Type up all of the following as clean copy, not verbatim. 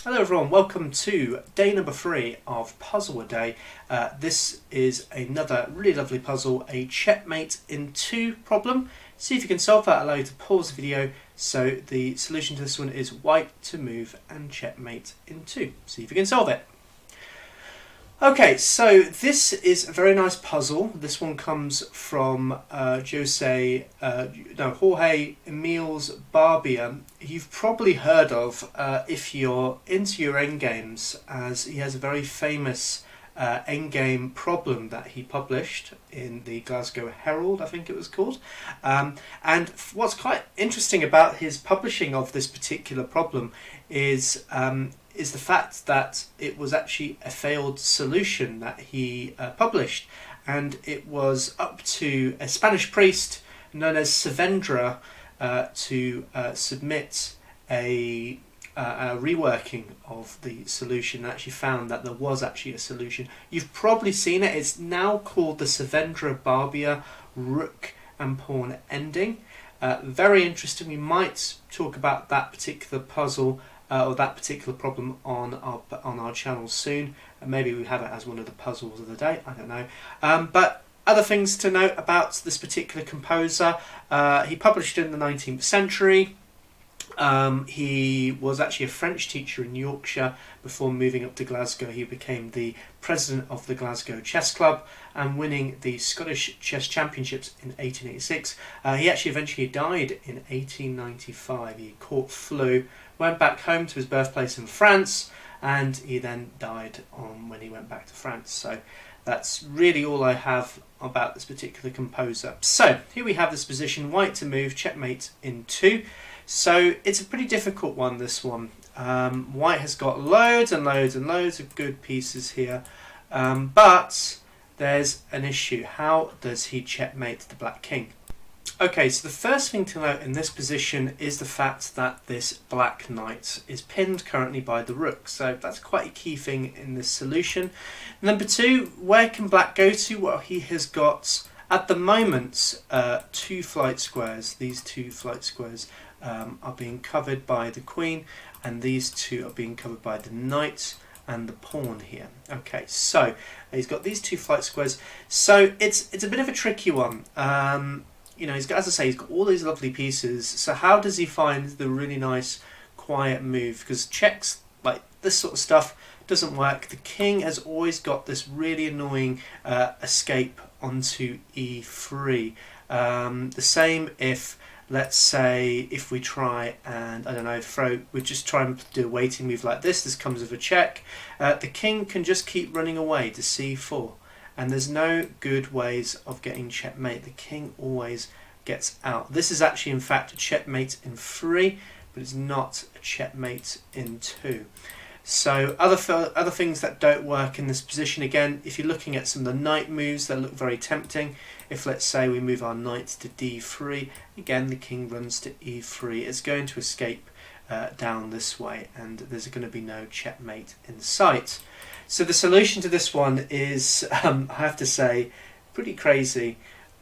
Hello everyone, welcome to day number 3 of Puzzle a Day. This is another really lovely puzzle, a checkmate in 2 problem. See if you can solve that. Allow you to pause the video. So the solution to this one is white to move and checkmate in 2. See if you can solve it. Okay, so this is a very nice puzzle. This one comes from Jorge Emil's Barbier. You've probably heard of if you're into your endgames, as he has a very famous endgame problem that he published in the Glasgow Herald, I think it was called. And what's quite interesting about his publishing of this particular problem is the fact that it was actually a failed solution that he published, and it was up to a Spanish priest known as Seville to submit a reworking of the solution, and actually found that there was actually a solution. You've probably seen it. It's now called the Seville Barbier rook and pawn ending. Very interesting. We might talk about that particular puzzle or that particular problem on our channel soon. Maybe we have it as one of the puzzles of the day, I don't know. But other things to note about this particular composer: he published in the 19th century. He was actually a French teacher in Yorkshire. Before moving up to Glasgow, he became the president of the Glasgow Chess Club and winning the Scottish Chess Championships in 1886. He actually eventually died in 1895. He caught flu, went back home to his birthplace in France, and he then died when he went back to France. So that's really all I have about this particular composer. So here we have this position: white to move, checkmate in 2. So it's a pretty difficult one, this one. White has got loads and loads and loads of good pieces here, but there's an issue. How does he checkmate the black king? Okay, so the first thing to note in this position is the fact that this black knight is pinned currently by the rook. So that's quite a key thing in this solution. Number 2, where can black go to? Well, he has got, at the moment, 2 flight squares. These 2 flight squares are being covered by the queen, and these 2 are being covered by the knight and the pawn here. Okay, so he's got these 2 flight squares. So it's a bit of a tricky one. You know, he's got, as I say, he's got all these lovely pieces. So how does he find the really nice, quiet move? Because checks like this sort of stuff doesn't work. The king has always got this really annoying escape onto e3. The same if, let's say, if we try and, I don't know, we just try and do a waiting move like this. This comes with a check. The king can just keep running away to c4. And there's no good ways of getting checkmate. The king always gets out. This is actually, in fact, a checkmate in 3, but it's not a checkmate in 2. So other things that don't work in this position, again, if you're looking at some of the knight moves that look very tempting, if, let's say, we move our knight to d3, again, the king runs to e3. It's going to escape down this way, and there's going to be no checkmate in sight. So the solution to this one is, I have to say, pretty crazy.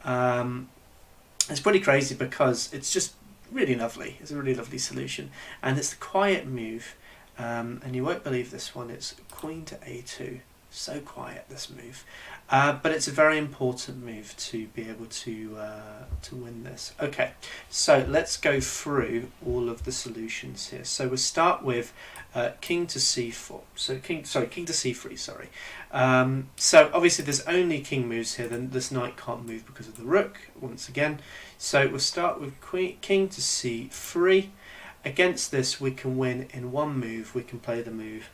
It's pretty crazy because it's just really lovely. It's a really lovely solution, and it's the quiet move. And you won't believe this one. It's queen to a2. So quiet, this move, but it's a very important move to be able to win this. Okay, so let's go through all of the solutions here. So we'll start with king to c4. So king to c3. Sorry. So obviously there's only king moves here. Then this knight can't move because of the rook once again. So we'll start with king to c3. Against this, we can win in one move. We can play the move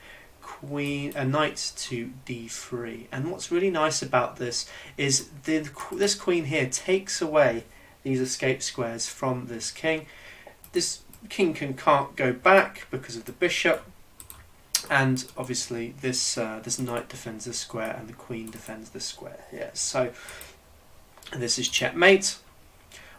knight to d3, and what's really nice about this is this queen here takes away these escape squares from this king. This king can't go back because of the bishop, and obviously this knight defends this square and the queen defends this square here. So this is checkmate.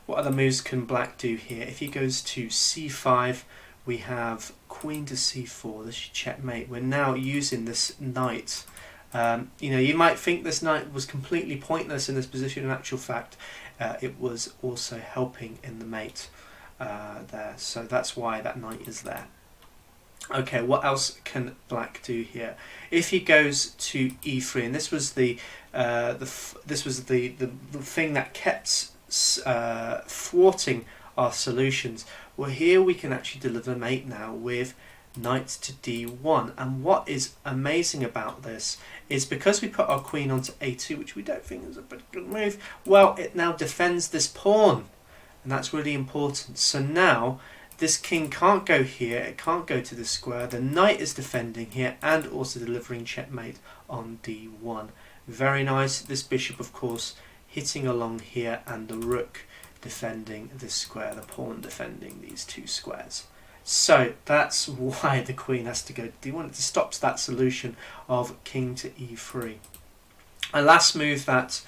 What other moves can black do here? If he goes to c5, we have queen to c4. This is checkmate. We're now using this knight. You know, you might think this knight was completely pointless in this position. In actual fact, it was also helping in the mate there. So that's why that knight is there. Okay, what else can black do here? If he goes to e3, and this was the thing that kept thwarting our solutions. Well, here we can actually deliver mate now with knight to d1. And what is amazing about this is because we put our queen onto a2, which we don't think is a pretty good move, well, it now defends this pawn. And that's really important. So now this king can't go here, it can't go to the square. The knight is defending here and also delivering checkmate on d1. Very nice. This bishop, of course, hitting along here, and the rook defending this square, the pawn defending these two squares. So that's why the queen has to go to d1. It stops that solution of king to e3. A last move that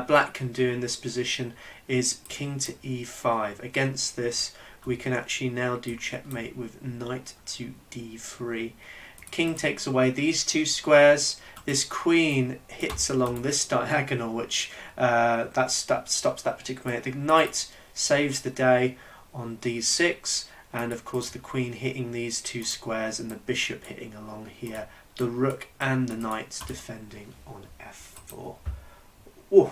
black can do in this position is king to e5. Against this, we can actually now do checkmate with knight to d3. King takes away these two squares. This queen hits along this diagonal, which that stops that particular mate. The knight saves the day on d6, and of course the queen hitting these two squares and the bishop hitting along here. The rook and the knight defending on f4. Ooh.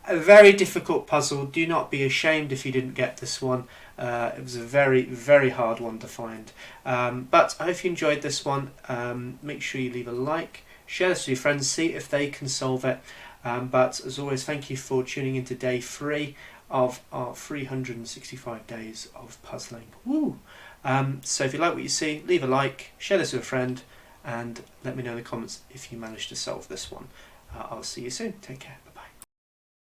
A very difficult puzzle. Do not be ashamed if you didn't get this one. It was a very, very hard one to find. But I hope you enjoyed this one. Make sure you leave a like, share this with your friends, see if they can solve it. But as always, thank you for tuning into day 3 of our 365 days of puzzling. Woo! So if you like what you see, leave a like, share this with a friend, and let me know in the comments if you managed to solve this one. I'll see you soon. Take care.